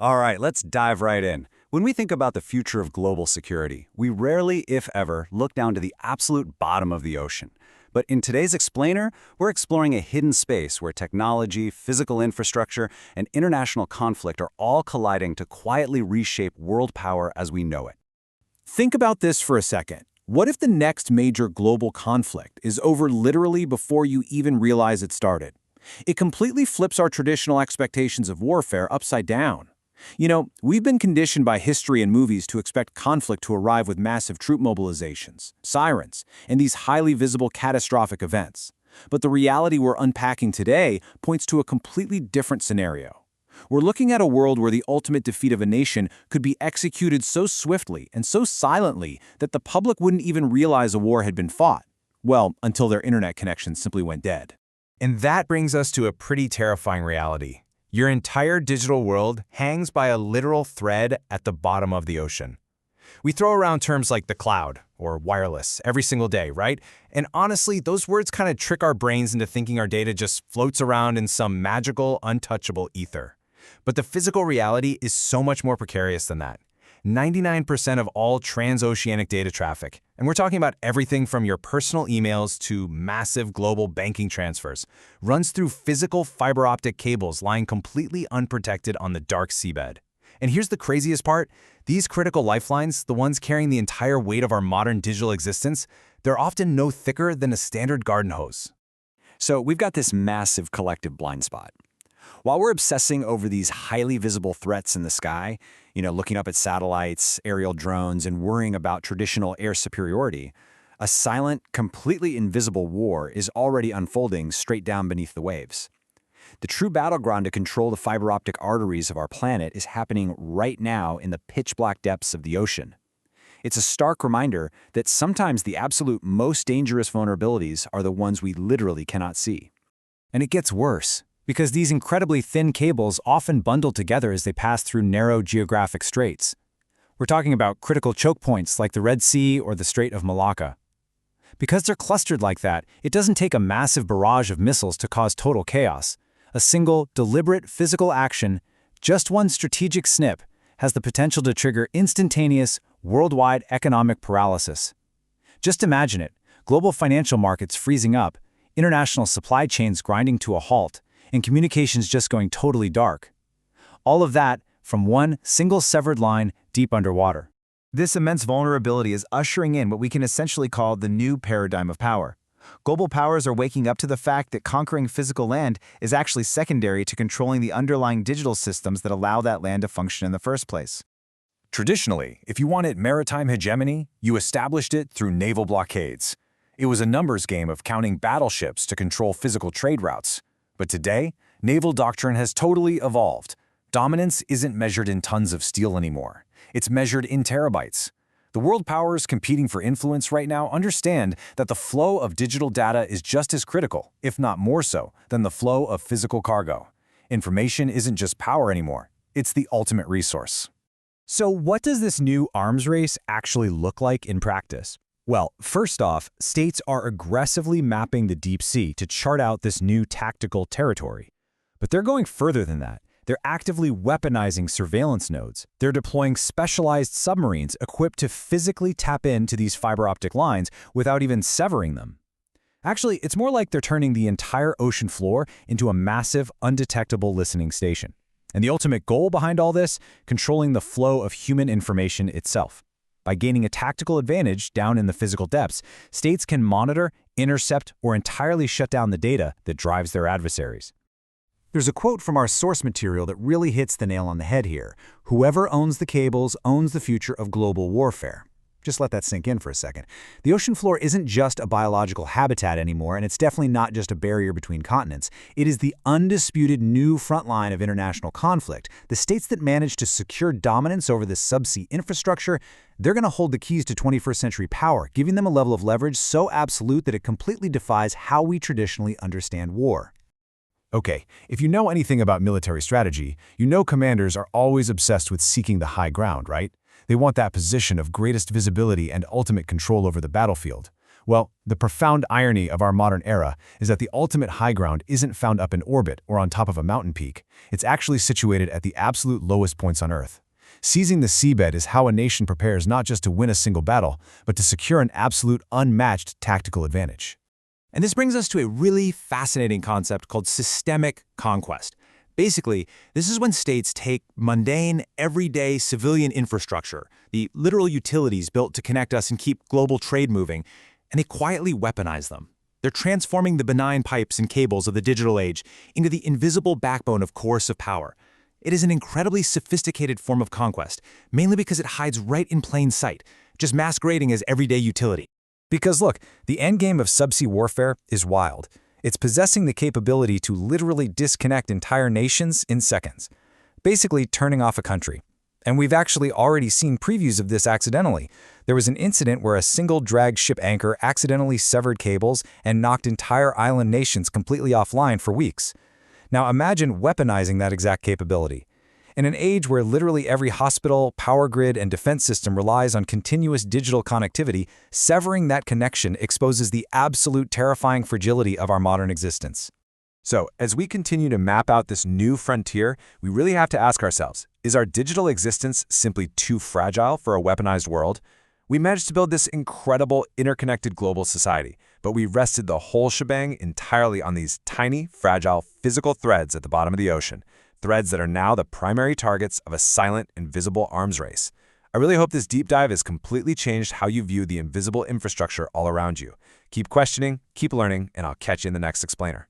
All right, let's dive right in. When we think about the future of global security, we rarely, if ever, look down to the absolute bottom of the ocean. But in today's Explainer, we're exploring a hidden space where technology, physical infrastructure, and international conflict are all colliding to quietly reshape world power as we know it. Think about this for a second. What if the next major global conflict is over literally before you even realize it started? It completely flips our traditional expectations of warfare upside down. We've been conditioned by history and movies to expect conflict to arrive with massive troop mobilizations, sirens, and these highly visible catastrophic events. But the reality we're unpacking today points to a completely different scenario. We're looking at a world where the ultimate defeat of a nation could be executed so swiftly and so silently that the public wouldn't even realize a war had been fought. Well, until their internet connection simply went dead. And that brings us to a pretty terrifying reality. Your entire digital world hangs by a literal thread at the bottom of the ocean. We throw around terms like the cloud or wireless every single day, right? And honestly, those words kind of trick our brains into thinking our data just floats around in some magical, untouchable ether. But the physical reality is so much more precarious than that. 99% of all transoceanic data traffic, and we're talking about everything from your personal emails to massive global banking transfers, runs through physical fiber-optic cables lying completely unprotected on the dark seabed. And here's the craziest part. These critical lifelines, the ones carrying the entire weight of our modern digital existence, they're often no thicker than a standard garden hose. So we've got this massive collective blind spot. While we're obsessing over these highly visible threats in the sky, looking up at satellites, aerial drones, and worrying about traditional air superiority, a silent, completely invisible war is already unfolding straight down beneath the waves. The true battleground to control the fiber-optic arteries of our planet is happening right now in the pitch-black depths of the ocean. It's a stark reminder that sometimes the absolute most dangerous vulnerabilities are the ones we literally cannot see. And it gets worse, because these incredibly thin cables often bundle together as they pass through narrow geographic straits. We're talking about critical choke points like the Red Sea or the Strait of Malacca. Because they're clustered like that, it doesn't take a massive barrage of missiles to cause total chaos. A single, deliberate physical action, just one strategic snip, has the potential to trigger instantaneous, worldwide economic paralysis. Just imagine it: global financial markets freezing up, international supply chains grinding to a halt, and communications just going totally dark. All of that from one single severed line deep underwater. This immense vulnerability is ushering in what we can essentially call the new paradigm of power. Global powers are waking up to the fact that conquering physical land is actually secondary to controlling the underlying digital systems that allow that land to function in the first place. Traditionally, if you wanted maritime hegemony, you established it through naval blockades. It was a numbers game of counting battleships to control physical trade routes. But today, naval doctrine has totally evolved. Dominance isn't measured in tons of steel anymore. It's measured in terabytes. The world powers competing for influence right now understand that the flow of digital data is just as critical, if not more so, than the flow of physical cargo. Information isn't just power anymore. It's the ultimate resource. So what does this new arms race actually look like in practice? Well, first off, states are aggressively mapping the deep sea to chart out this new tactical territory. But they're going further than that. They're actively weaponizing surveillance nodes. They're deploying specialized submarines equipped to physically tap into these fiber-optic lines without even severing them. Actually, it's more like they're turning the entire ocean floor into a massive, undetectable listening station. And the ultimate goal behind all this? Controlling the flow of human information itself. By gaining a tactical advantage down in the physical depths, states can monitor, intercept, or entirely shut down the data that drives their adversaries. There's a quote from our source material that really hits the nail on the head here. Whoever owns the cables owns the future of global warfare. Just let that sink in for a second. The ocean floor isn't just a biological habitat anymore, and it's definitely not just a barrier between continents. It is the undisputed new front line of international conflict. The states that manage to secure dominance over this subsea infrastructure, they're going to hold the keys to 21st century power, giving them a level of leverage so absolute that it completely defies how we traditionally understand war. Okay, if you know anything about military strategy, you know commanders are always obsessed with seeking the high ground, right? They want that position of greatest visibility and ultimate control over the battlefield. Well, the profound irony of our modern era is that the ultimate high ground isn't found up in orbit or on top of a mountain peak. It's actually situated at the absolute lowest points on Earth. Seizing the seabed is how a nation prepares not just to win a single battle, but to secure an absolute unmatched tactical advantage. And this brings us to a really fascinating concept called systemic conquest. Basically, this is when states take mundane, everyday civilian infrastructure, the literal utilities built to connect us and keep global trade moving, and they quietly weaponize them. They're transforming the benign pipes and cables of the digital age into the invisible backbone of coercive power. It is an incredibly sophisticated form of conquest, mainly because it hides right in plain sight, just masquerading as everyday utility. Because look, the endgame of subsea warfare is wild. It's possessing the capability to literally disconnect entire nations in seconds, basically turning off a country. And we've actually already seen previews of this accidentally. There was an incident where a single drag ship anchor accidentally severed cables and knocked entire island nations completely offline for weeks. Now imagine weaponizing that exact capability. In an age where literally every hospital, power grid, and defense system relies on continuous digital connectivity, severing that connection exposes the absolute terrifying fragility of our modern existence. So, as we continue to map out this new frontier, we really have to ask ourselves, is our digital existence simply too fragile for a weaponized world? We managed to build this incredible interconnected global society, but we rested the whole shebang entirely on these tiny, fragile, physical threads at the bottom of the ocean, threads that are now the primary targets of a silent, invisible arms race. I really hope this deep dive has completely changed how you view the invisible infrastructure all around you. Keep questioning, keep learning, and I'll catch you in the next explainer.